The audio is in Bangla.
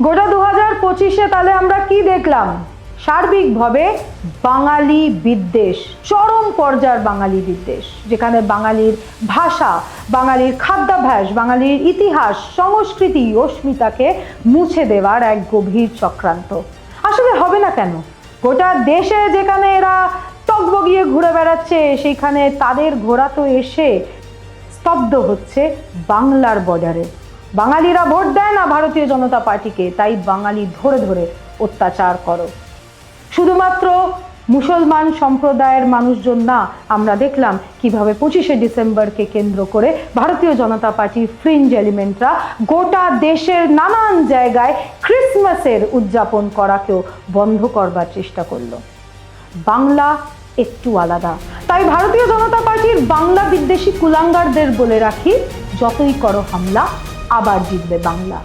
গোটা 2025-এ তাহলে আমরা কি দেখলাম? সার্বিকভাবে বাঙালি বিদ্বেষ, চরম পর্যায়ের বাঙালি বিদ্বেষ, যেখানে বাঙালির ভাষা, বাঙালির খাদ্যাভ্যাস, বাঙালির ইতিহাস, সংস্কৃতি, অস্মিতাকে মুছে দেওয়ার এক গভীর চক্রান্ত। আসলে হবে না কেন? গোটা দেশে যেখানে এরা টগবগিয়ে ঘুরে বেড়াচ্ছে, সেইখানে তাদের ঘোড়া তো এসে স্তব্ধ হচ্ছে বাংলার বর্ডারে। বাঙালিরা ভোট দেয় না ভারতীয় জনতা পার্টিকে, তাই বাঙালি ধরে ধরে অত্যাচার করো। শুধুমাত্র মুসলমান সম্প্রদায়ের মানুষজন না, আমরা দেখলাম কিভাবে 25শে ডিসেম্বরকে কেন্দ্র করে ভারতীয় জনতা পার্টির ফ্রিঞ্জ এলিমেন্টরা গোটা দেশের নানান জায়গায় ক্রিসমাসের উদযাপন করাকেও বন্ধ করবার চেষ্টা করলো। বাংলা একটু আলাদা, তাই ভারতীয় জনতা পার্টির বাংলা বিদ্বেষী কুলাঙ্গারদের বলে রাখি, যতই করো হামলা, আবার জিতবে বাংলা।